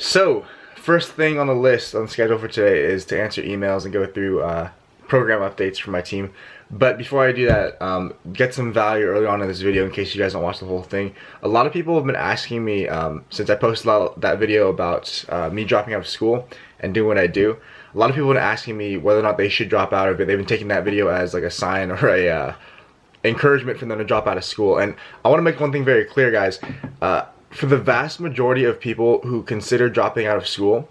So, first thing on the list on the schedule for today is to answer emails and go through program updates for my team. But before I do that, get some value early on in this video in case you guys don't watch the whole thing. A lot of people have been asking me, since I posted that video about me dropping out of school and doing what I do, a lot of people have been asking me whether or not they should drop out of it. They've been taking that video as like a sign or a encouragement for them to drop out of school. And I want to make one thing very clear, guys. For the vast majority of people who consider dropping out of school,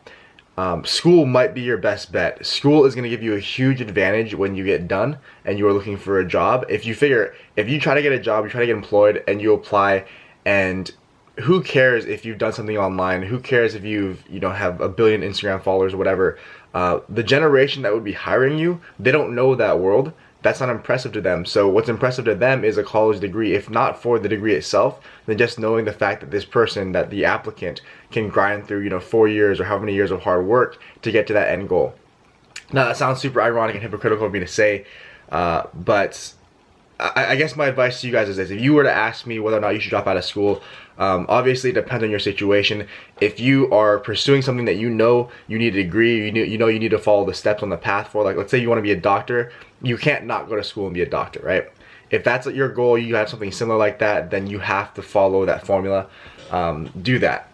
school might be your best bet. School is going to give you a huge advantage when you get done and you are looking for a job. If you try to get a job, you try to get employed and you apply, and who cares if you've done something online? Who cares if you have a billion Instagram followers or whatever? The generation that would be hiring you, they don't know that world. That's not impressive to them. So what's impressive to them is a college degree. If not for the degree itself, then just knowing the fact that this person, that the applicant, can grind through 4 years or how many years of hard work to get to that end goal. Now that sounds super ironic and hypocritical of me to say, but I guess my advice to you guys is this: if you were to ask me whether or not you should drop out of school, obviously it depends on your situation. If you are pursuing something that you know you need a degree, you need to follow the steps on the path for, like let's say you want to be a doctor, you can't not go to school and be a doctor, right? If that's your goal, you have something similar like that, then you have to follow that formula. Do that.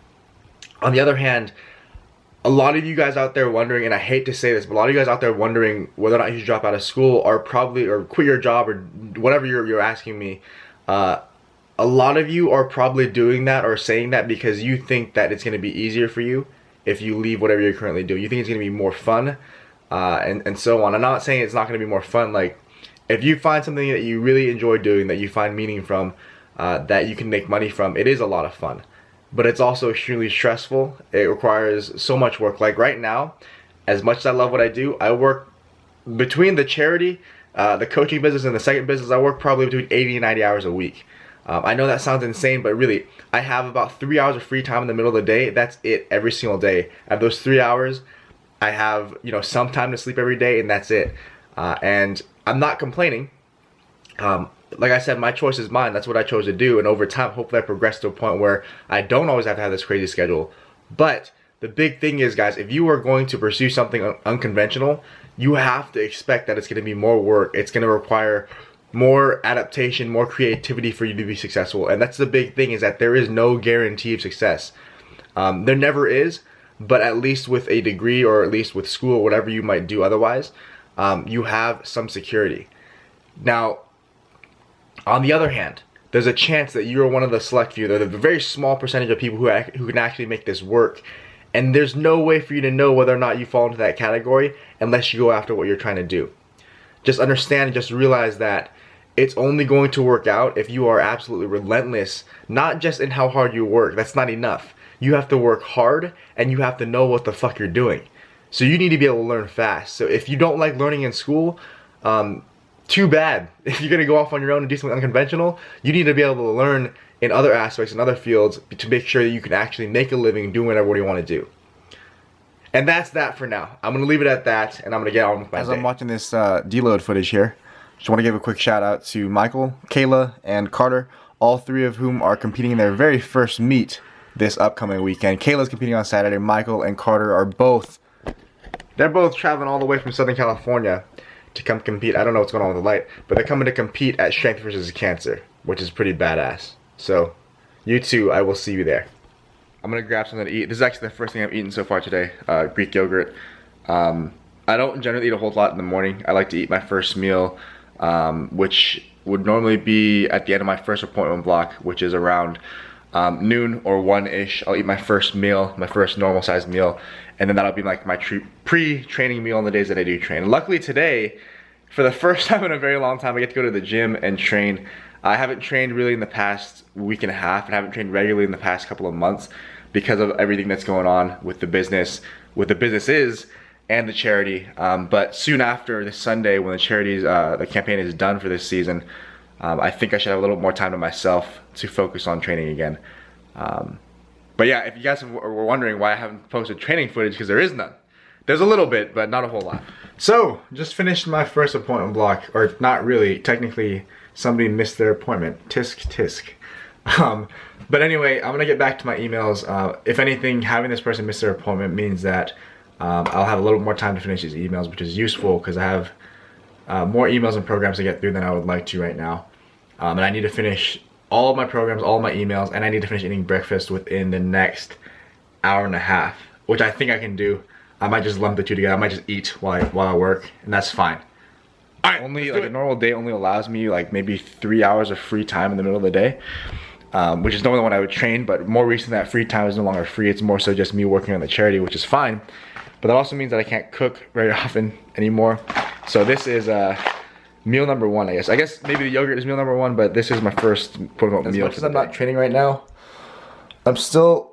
On the other hand, a lot of you guys out there wondering, and I hate to say this, but a lot of you guys out there wondering whether or not you should drop out of school or quit your job or whatever you're asking me. A lot of you are probably doing that or saying that because you think that it's going to be easier for you if you leave whatever you're currently doing. You think it's going to be more fun, and so on. I'm not saying it's not going to be more fun. Like, if you find something that you really enjoy doing, that you find meaning from, that you can make money from, it is a lot of fun. But it's also extremely stressful. It requires so much work. Like right now, as much as I love what I do, I work between the charity, the coaching business, and the second business, I work probably between 80 and 90 hours a week. I know that sounds insane, but really, I have about 3 hours of free time in the middle of the day. That's it every single day. Out of those 3 hours, I have some time to sleep every day, and that's it. And I'm not complaining. Like I said, my choice is mine. That's what I chose to do. And over time, hopefully I progress to a point where I don't always have to have this crazy schedule. But the big thing is, guys, if you are going to pursue something unconventional, you have to expect that it's going to be more work. It's going to require more adaptation, more creativity for you to be successful. And that's the big thing, is that there is no guarantee of success. There never is, but at least with a degree, or at least with school, whatever you might do otherwise, you have some security. Now, on the other hand, there's a chance that you're one of the select few, the very small percentage of people who can actually make this work. And there's no way for you to know whether or not you fall into that category unless you go after what you're trying to do. Just understand and just realize that it's only going to work out if you are absolutely relentless, not just in how hard you work. That's not enough. You have to work hard, and you have to know what the fuck you're doing. So you need to be able to learn fast. So if you don't like learning in school, too bad. If you're going to go off on your own and do something unconventional, you need to be able to learn in other aspects, in other fields, to make sure that you can actually make a living doing whatever you want to do. And that's that for now. I'm going to leave it at that, and I'm going to get on with my day. As I'm watching this deload footage here, just want to give a quick shout out to Michael, Kayla, and Carter, all three of whom are competing in their very first meet this upcoming weekend. Kayla's competing on Saturday. Michael and Carter are both traveling all the way from Southern California to come compete. I don't know what's going on with the light, but they're coming to compete at Strength versus Cancer, which is pretty badass. So, you two, I will see you there. I'm gonna grab something to eat. This is actually the first thing I've eaten so far today, Greek yogurt. I don't generally eat a whole lot in the morning. I like to eat my first meal, which would normally be at the end of my first appointment block, which is around noon or 1-ish. I'll eat my first meal, my first normal sized meal, and then that'll be like my pre-training meal on the days that I do train. Luckily today, for the first time in a very long time, I get to go to the gym and train. I haven't trained really in the past week and a half, and I haven't trained regularly in the past couple of months because of everything that's going on with the businesses and the charity. But soon after this Sunday, when the campaign is done for this season, I think I should have a little more time to myself to focus on training again. But yeah, if you guys were wondering why I haven't posted training footage, because there is none. There's a little bit, but not a whole lot. So, just finished my first appointment block, or not really, technically somebody missed their appointment. Tisk tisk. But anyway, I'm gonna get back to my emails. If anything, having this person miss their appointment means that I'll have a little more time to finish these emails, which is useful because I have more emails and programs to get through than I would like to right now. And I need to finish all of my programs, all of my emails, and I need to finish eating breakfast within the next hour and a half, which I think I can do. I might just lump the two together. I might just eat while I work, and that's fine. Alright, only like a normal day only allows me like maybe 3 hours of free time in the middle of the day, which is normally when I would train, but more recently that free time is no longer free. It's more so just me working on the charity, which is fine. But that also means that I can't cook very often anymore. So this is meal number one, I guess. I guess maybe the yogurt is meal number one, but this is my first quote-unquote meal. As much as I'm not training right now, I'm still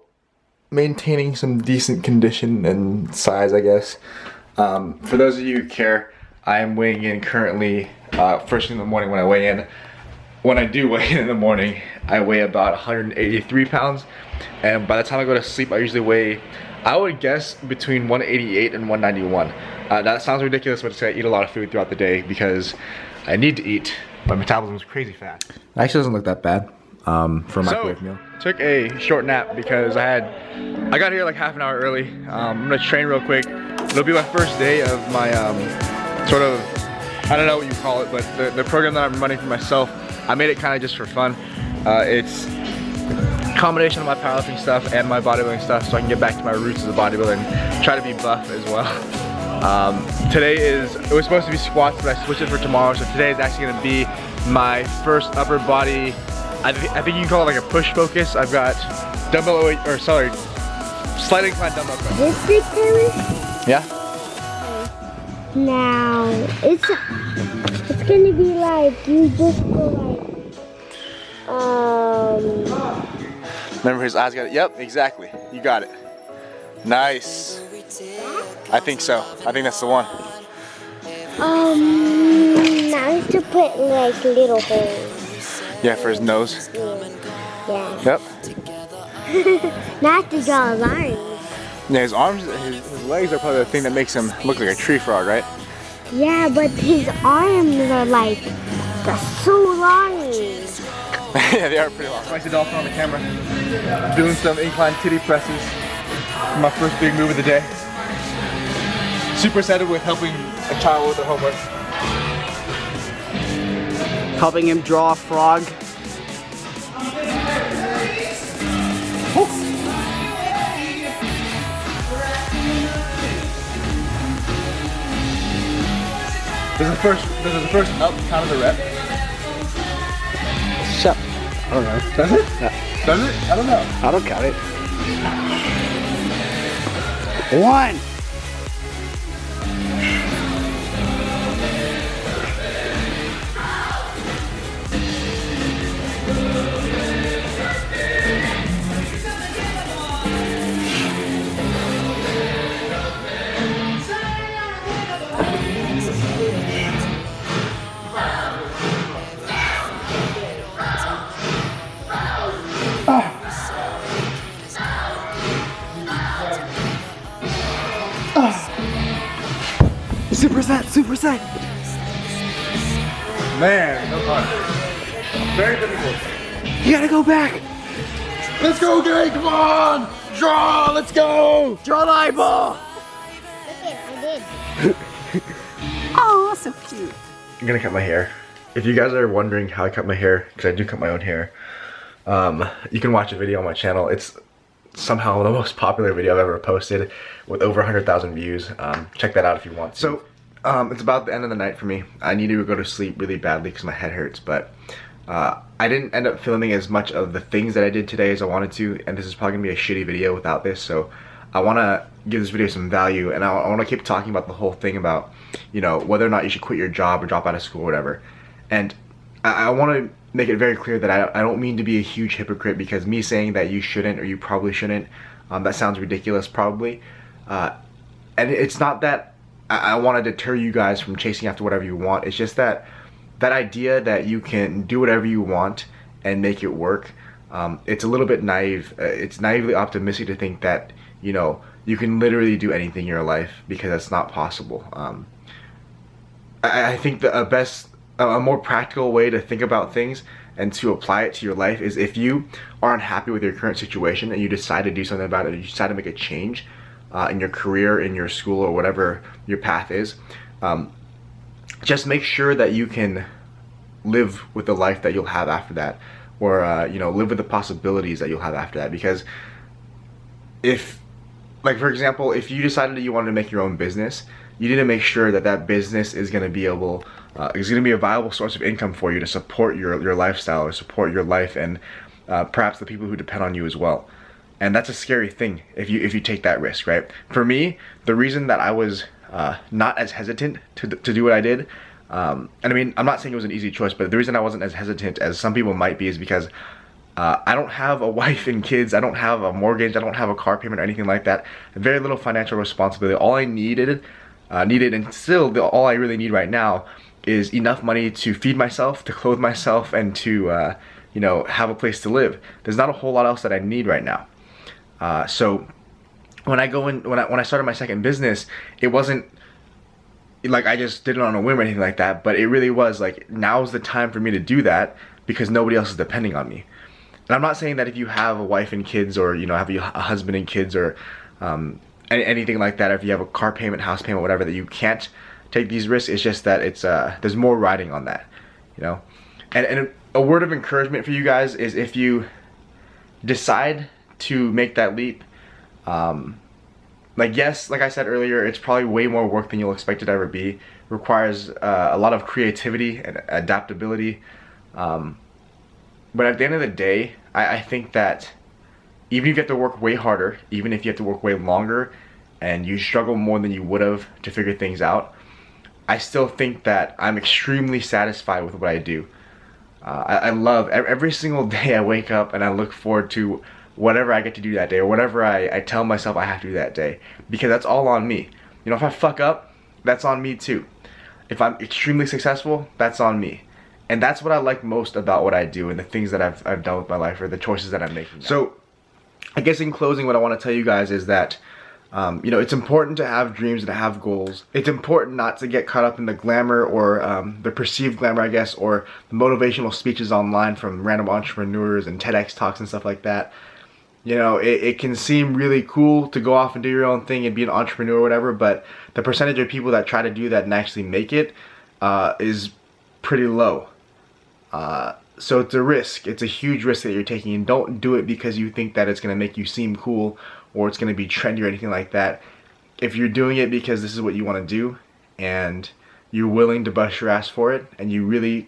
maintaining some decent condition and size, I guess. For those of you who care, I am weighing in currently first thing in the morning when I weigh in. When I do weigh in the morning, I weigh about 183 pounds. And by the time I go to sleep, I usually weigh, I would guess, between 188 and 191. That sounds ridiculous, but it's I eat a lot of food throughout the day because I need to eat. My metabolism is crazy fast. It actually doesn't look that bad for a microwave meal. Took a short nap because I got here like half an hour early. I'm gonna train real quick. It'll be my first day of my sort of, I don't know what you call it, but the program that I'm running for myself. I made it kind of just for fun. It's a combination of my powerlifting stuff and my bodybuilding stuff, so I can get back to my roots as a bodybuilder and try to be buff as well. Today it was supposed to be squats, but I switched it for tomorrow, so today is actually gonna be my first upper body, I think you can call it like a push focus. I've got slight incline dumbbell press. This big camera? Yeah. Now, it's gonna be like, you just go like, Remember his eyes got it? Yep, exactly. You got it. Nice. I think so. I think that's the one. now you to put like little holes. Yeah, for his nose. Yeah. Yep. Not to draw lines. Yeah, his arms, his legs are probably the thing that makes him look like a tree frog, right? Yeah, but his arms are like, they're so long. Yeah, they are pretty long. Nice dolphin on the camera. Doing some incline titty presses. My first big move of the day. Super excited with helping a child with their homework. Helping him draw a frog. This is the first up count of the rep. Shut. I don't know. Does it? Yeah. Does it? I don't know. I don't count it. 1. Superset. Man, no fun. Very difficult. You gotta go back. Let's go, Gary, come on! Draw, let's go! Draw the eyeball. I did. Oh, so cute. I'm gonna cut my hair. If you guys are wondering how I cut my hair, because I do cut my own hair, you can watch a video on my channel. It's somehow the most popular video I've ever posted with over 100,000 views. Check that out if you want to. So, it's about the end of the night for me. I need to go to sleep really badly because my head hurts, but I didn't end up filming as much of the things that I did today as I wanted to, and this is probably gonna be a shitty video without this, so I wanna give this video some value, and I wanna keep talking about the whole thing about, you know, whether or not you should quit your job or drop out of school or whatever. And I wanna make it very clear that I don't mean to be a huge hypocrite, because me saying that you shouldn't or you probably shouldn't, that sounds ridiculous probably. And it's not that I want to deter you guys from chasing after whatever you want. It's just that idea that you can do whatever you want and make it work, it's a little bit naive. It's naively optimistic to think that, you know, you can literally do anything in your life, because that's not possible. I think a more practical way to think about things and to apply it to your life is, if you are unhappy with your current situation and you decide to do something about it, and you decide to make a change in your career, in your school, or whatever your path is, just make sure that you can live with the life that you'll have after that, or you know, live with the possibilities that you'll have after that. Because if, like, for example, if you decided that you wanted to make your own business, you need to make sure that that business is going to be able, is going to be a viable source of income for you to support your lifestyle, or support your life, and perhaps the people who depend on you as well. And that's a scary thing if you take that risk, right? For me, the reason that I was not as hesitant to do what I did, and I mean, I'm not saying it was an easy choice, but the reason I wasn't as hesitant as some people might be is because I don't have a wife and kids, I don't have a mortgage, I don't have a car payment or anything like that. Very little financial responsibility. All I needed, and still all I really need right now, is enough money to feed myself, to clothe myself, and to you know, have a place to live. There's not a whole lot else that I need right now. So when I started my second business, it wasn't like I just did it on a whim or anything like that, but it really was like, now's the time for me to do that because nobody else is depending on me. And I'm not saying that if you have a wife and kids, or you know, have a husband and kids, or anything like that, or if you have a car payment, house payment, whatever, that you can't take these risks. It's just that it's there's more riding on that, you know. And a word of encouragement for you guys is, if you decide to make that leap, like, yes, like I said earlier, it's probably way more work than you'll expect it to ever be. It requires a lot of creativity and adaptability. But at the end of the day, I think that even if you have to work way harder, even if you have to work way longer, and you struggle more than you would have to figure things out, I still think that I'm extremely satisfied with what I do. I love every single day I wake up and I look forward to whatever I get to do that day, or whatever I tell myself I have to do that day, because that's all on me. You know, if I fuck up, that's on me too. If I'm extremely successful, that's on me. And that's what I like most about what I do, and the things that I've done with my life, or the choices that I'm making now. So I guess in closing, what I want to tell you guys is that you know, it's important to have dreams and to have goals. It's important not to get caught up in the glamour, or the perceived glamour, I guess, or the motivational speeches online from random entrepreneurs and TEDx talks and stuff like that. You know, it can seem really cool to go off and do your own thing and be an entrepreneur or whatever, but the percentage of people that try to do that and actually make it is pretty low. So it's a risk. It's a huge risk that you're taking, and don't do it because you think that it's going to make you seem cool, or it's going to be trendy or anything like that. If you're doing it because this is what you want to do, and you're willing to bust your ass for it, and you really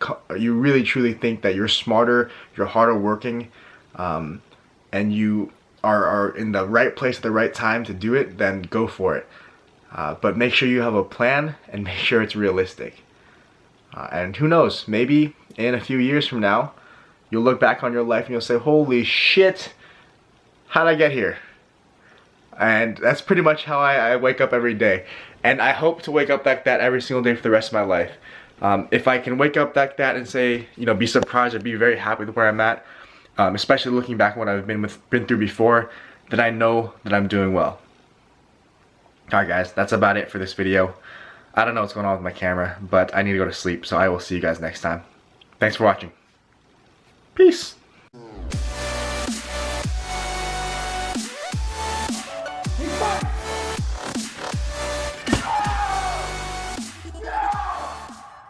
truly think that you're smarter, you're harder working, and you are in the right place at the right time to do it, then go for it. But make sure you have a plan, and make sure it's realistic. And who knows, maybe in a few years from now, you'll look back on your life and you'll say, holy shit, how'd I get here? And that's pretty much how I wake up every day. And I hope to wake up like that every single day for the rest of my life. If I can wake up like that and say, you know, be surprised or be very happy with where I'm at, especially looking back on what I've been through before, then I know that I'm doing well. Alright guys, that's about it for this video. I don't know what's going on with my camera, but I need to go to sleep, so I will see you guys next time. Thanks for watching. Peace!